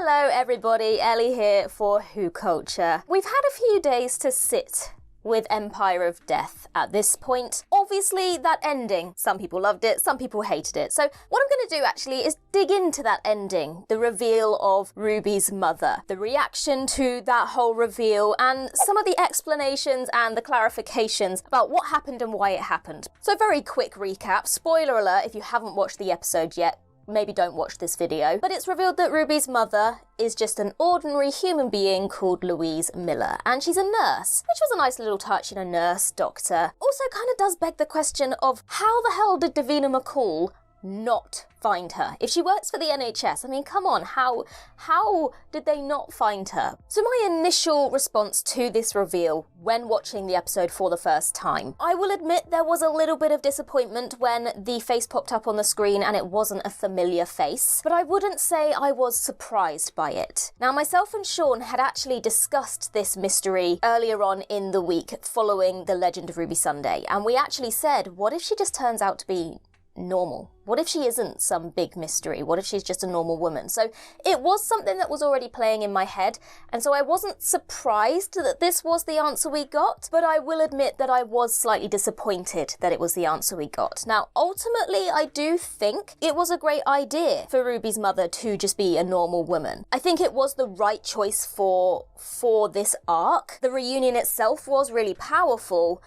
Hello everybody, Ellie here for WhoCulture. We've had a few days to sit with Empire of Death at this point. Obviously, that ending, some people loved it, some people hated it. So what I'm going to do actually is dig into that ending, the reveal of Ruby's mother, the reaction to that whole reveal, and some of the explanations and the clarifications about what happened and why it happened. So very quick recap, spoiler alert if you haven't watched the episode yet, maybe don't watch this video, but it's revealed that Ruby's mother is just an ordinary human being called Louise Miller, and she's a nurse, which was a nice little touch, nurse, doctor. Also kind of does beg the question of how the hell did Davina McCall not find her? If she works for the NHS, I mean, come on, how did they not find her? So my initial response to this reveal when watching the episode for the first time, I will admit there was a little bit of disappointment when the face popped up on the screen and it wasn't a familiar face, but I wouldn't say I was surprised by it. Now, myself and Sean had actually discussed this mystery earlier on in the week following the Legend of Ruby Sunday, and we actually said, what if she just turns out to be normal? What if she isn't some big mystery? What if she's just a normal woman? So it was something that was already playing in my head, and so I wasn't surprised that this was the answer we got, but I will admit that I was slightly disappointed that it was the answer we got. Now, ultimately, I do think it was a great idea for Ruby's mother to just be a normal woman. I think it was the right choice for this arc. The reunion itself was really powerful.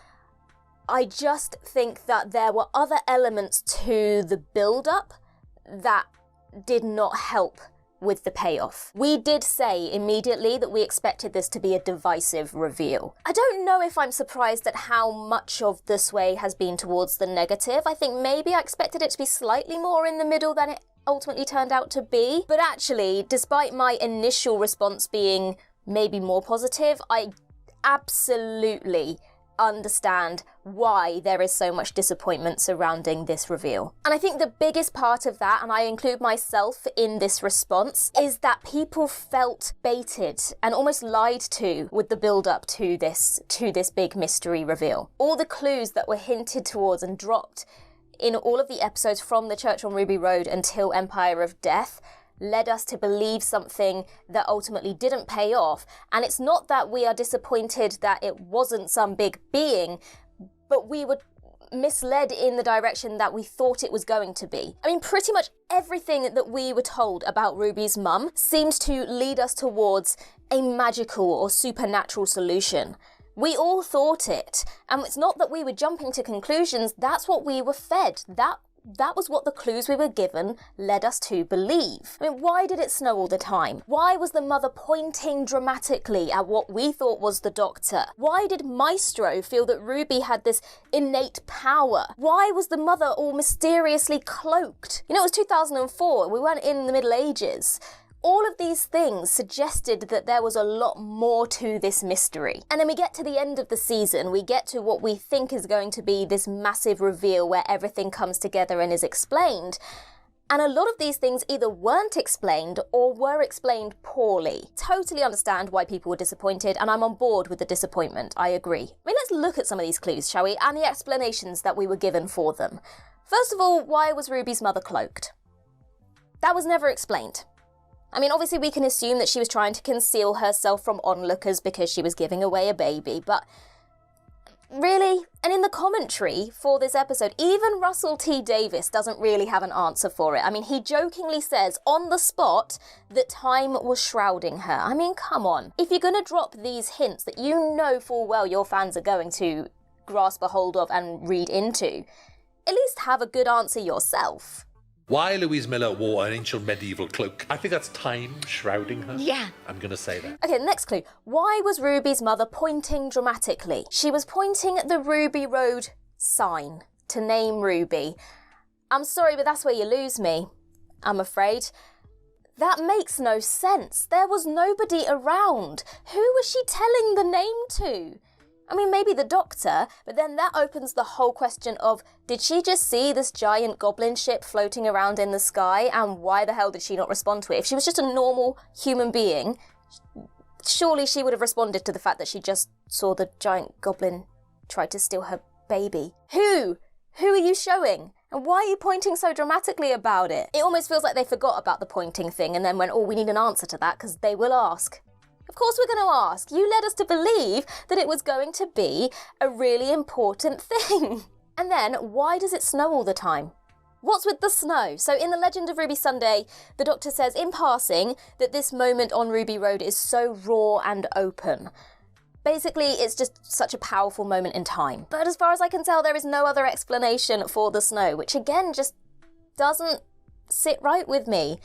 I just think that there were other elements to the build-up that did not help with the payoff. We did say immediately that we expected this to be a divisive reveal. I don't know if I'm surprised at how much of the sway has been towards the negative. I think maybe I expected it to be slightly more in the middle than it ultimately turned out to be. But actually, despite my initial response being maybe more positive, I absolutely understand why there is so much disappointment surrounding this reveal. And I think the biggest part of that, and I include myself in this response, is that people felt baited and almost lied to with the build-up to this big mystery reveal. All the clues that were hinted towards and dropped in all of the episodes from the Church on Ruby Road until Empire of Death led us to believe something that ultimately didn't pay off. And it's not that we are disappointed that it wasn't some big being, but we were misled in the direction that we thought it was going to be. I mean, pretty much everything that we were told about Ruby's mum seems to lead us towards a magical or supernatural solution. We all thought it, and it's not that we were jumping to conclusions, that's what we were fed. That was what the clues we were given led us to believe. I mean, why did it snow all the time? Why was the mother pointing dramatically at what we thought was the doctor? Why did Maestro feel that Ruby had this innate power? Why was the mother all mysteriously cloaked? You know, it was 2004, we weren't in the Middle Ages. All of these things suggested that there was a lot more to this mystery. And then we get to the end of the season, we get to what we think is going to be this massive reveal where everything comes together and is explained. And a lot of these things either weren't explained or were explained poorly. Totally understand why people were disappointed, and I'm on board with the disappointment, I agree. I mean, let's look at some of these clues, shall we, and the explanations that we were given for them. First of all, why was Ruby's mother cloaked? That was never explained. I mean, obviously we can assume that she was trying to conceal herself from onlookers because she was giving away a baby, but really? And in the commentary for this episode, even Russell T. Davis doesn't really have an answer for it. I mean, he jokingly says on the spot that time was shrouding her. I mean, come on. If you're going to drop these hints that you know full well your fans are going to grasp a hold of and read into, at least have a good answer yourself. Why Louise Miller wore an ancient medieval cloak. I think that's time shrouding her. Yeah. I'm going to say that. Okay, next clue. Why was Ruby's mother pointing dramatically? She was pointing at the Ruby Road sign to name Ruby. I'm sorry, but that's where you lose me, I'm afraid. That makes no sense. There was nobody around. Who was she telling the name to? I mean, maybe the doctor, but then that opens the whole question of, did she just see this giant goblin ship floating around in the sky, and why the hell did she not respond to it? If she was just a normal human being, surely she would have responded to the fact that she just saw the giant goblin try to steal her baby. Who are you showing? And why are you pointing so dramatically about it? It almost feels like they forgot about the pointing thing and then went, oh, we need an answer to that because they will ask. Of course we're going to ask. You led us to believe that it was going to be a really important thing. And then, why does it snow all the time? What's with the snow? So in The Legend of Ruby Sunday, the Doctor says in passing that this moment on Ruby Road is so raw and open. Basically, it's just such a powerful moment in time. But as far as I can tell, there is no other explanation for the snow, which again just doesn't sit right with me.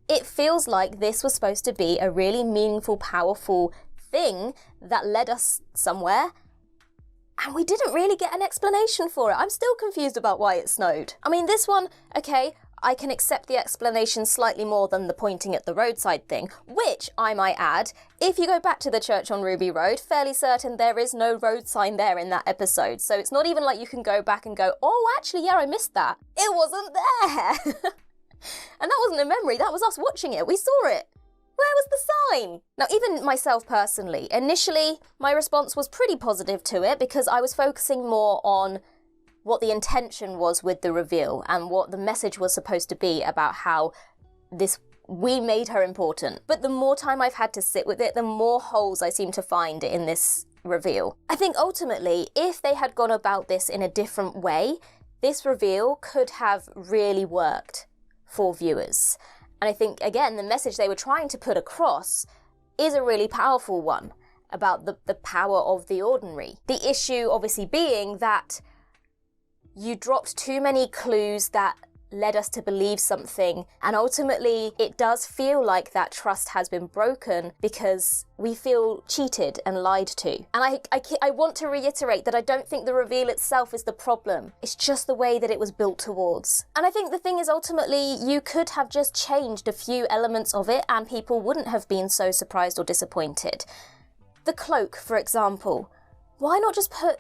It feels like this was supposed to be a really meaningful, powerful thing that led us somewhere, and we didn't really get an explanation for it. I'm still confused about why it snowed. I mean, this one, okay, I can accept the explanation slightly more than the pointing at the roadside thing, which, I might add, if you go back to the church on Ruby Road, fairly certain there is no road sign there in that episode. So it's not even like you can go back and go, oh, actually, yeah, I missed that. It wasn't there. And that wasn't a memory, that was us watching it. We saw it. Where was the sign? Now, even myself personally, initially, my response was pretty positive to it because I was focusing more on what the intention was with the reveal and what the message was supposed to be about how we made her important. But the more time I've had to sit with it, the more holes I seem to find in this reveal. I think ultimately, if they had gone about this in a different way, this reveal could have really worked for viewers. And I think, again, the message they were trying to put across is a really powerful one about the power of the ordinary. The issue obviously being that you dropped too many clues that led us to believe something, and ultimately it does feel like that trust has been broken because we feel cheated and lied to. And I want to reiterate that I don't think the reveal itself is the problem. It's just the way that it was built towards. And I think the thing is, ultimately, you could have just changed a few elements of it and people wouldn't have been so surprised or disappointed. The cloak, for example. Why not just put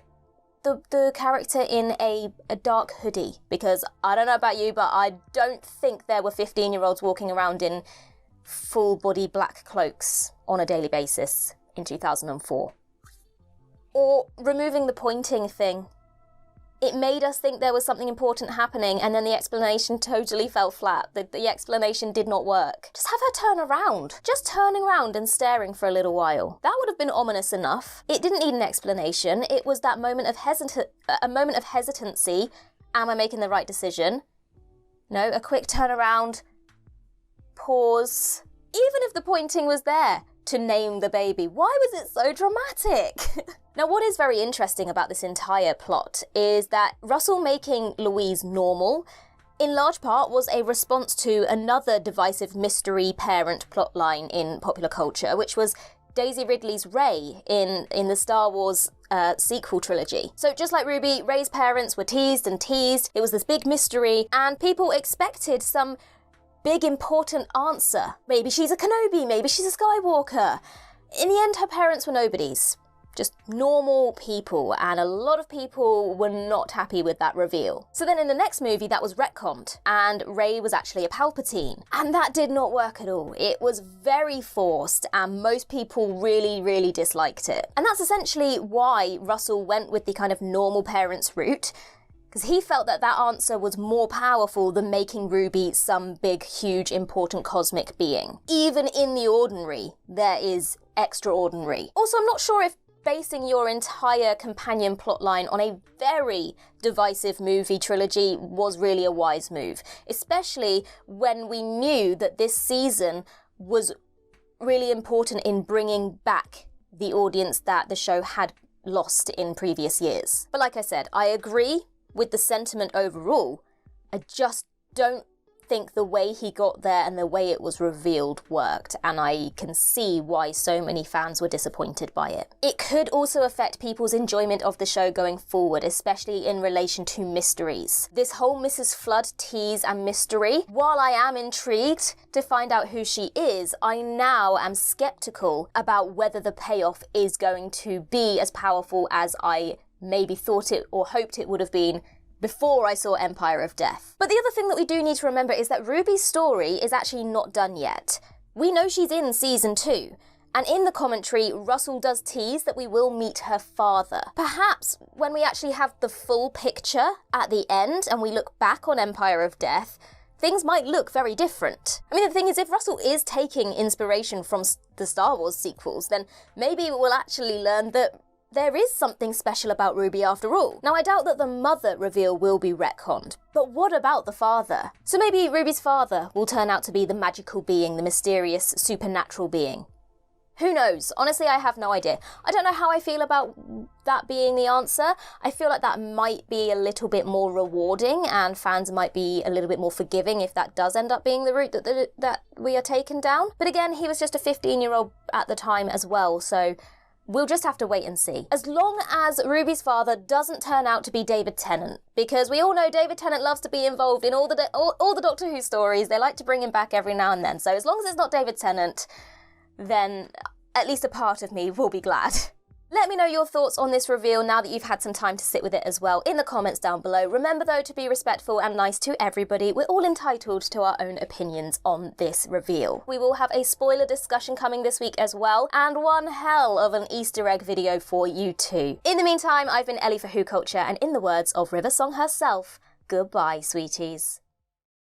the character in a dark hoodie? Because I don't know about you, but I don't think there were 15-year-olds walking around in full-body black cloaks on a daily basis in 2004. Or removing the pointing thing. It made us think there was something important happening, and then the explanation totally fell flat. The explanation did not work. Just have her turn around. Just turning around and staring for a little while. That would have been ominous enough. It didn't need an explanation. It was that moment of hesitancy. Am I making the right decision? No, a quick turnaround. Pause. Even if the pointing was there to name the baby, why was it so dramatic? Now, what is very interesting about this entire plot is that Russell making Louise normal, in large part, was a response to another divisive mystery parent plotline in popular culture, which was Daisy Ridley's Rey in the Star Wars sequel trilogy. So just like Ruby, Rey's parents were teased and teased. It was this big mystery, and people expected some big important answer. Maybe she's a Kenobi, maybe she's a Skywalker. In the end, her parents were nobodies. Just normal people, and a lot of people were not happy with that reveal. So then in the next movie, that was retconned, and Rey was actually a Palpatine. And that did not work at all. It was very forced, and most people really, really disliked it. And that's essentially why Russell went with the kind of normal parents route, because he felt that that answer was more powerful than making Ruby some big, huge, important cosmic being. Even in the ordinary, there is extraordinary. Also, I'm not sure if basing your entire companion plotline on a very divisive movie trilogy was really a wise move, especially when we knew that this season was really important in bringing back the audience that the show had lost in previous years. But like I said, I agree with the sentiment overall. I just don't think the way he got there and the way it was revealed worked, and I can see why so many fans were disappointed by it. It could also affect people's enjoyment of the show going forward, especially in relation to mysteries. This whole Mrs. Flood tease and mystery, while I am intrigued to find out who she is, I now am skeptical about whether the payoff is going to be as powerful as I maybe thought it or hoped it would have been before I saw Empire of Death. But the other thing that we do need to remember is that Ruby's story is actually not done yet. We know she's in season 2, And in the commentary, Russell does tease that we will meet her father. Perhaps when we actually have the full picture at the end and we look back on Empire of Death, things might look very different. I mean, the thing is, if Russell is taking inspiration from the Star Wars sequels, then maybe we'll actually learn that there is something special about Ruby after all. Now, I doubt that the mother reveal will be retconned, but what about the father? So maybe Ruby's father will turn out to be the magical being, the mysterious, supernatural being. Who knows? Honestly, I have no idea. I don't know how I feel about that being the answer. I feel like that might be a little bit more rewarding and fans might be a little bit more forgiving if that does end up being the route that we are taken down. But again, he was just a 15-year-old at the time as well, so we'll just have to wait and see. As long as Ruby's father doesn't turn out to be David Tennant, because we all know David Tennant loves to be involved in all the Doctor Who stories. They like to bring him back every now and then. So as long as it's not David Tennant, then at least a part of me will be glad. Let me know your thoughts on this reveal now that you've had some time to sit with it as well in the comments down below. Remember though to be respectful and nice to everybody. We're all entitled to our own opinions on this reveal. We will have a spoiler discussion coming this week as well, and one hell of an Easter egg video for you too. In the meantime, I've been Ellie for WhoCulture, and in the words of River Song herself, goodbye, sweeties.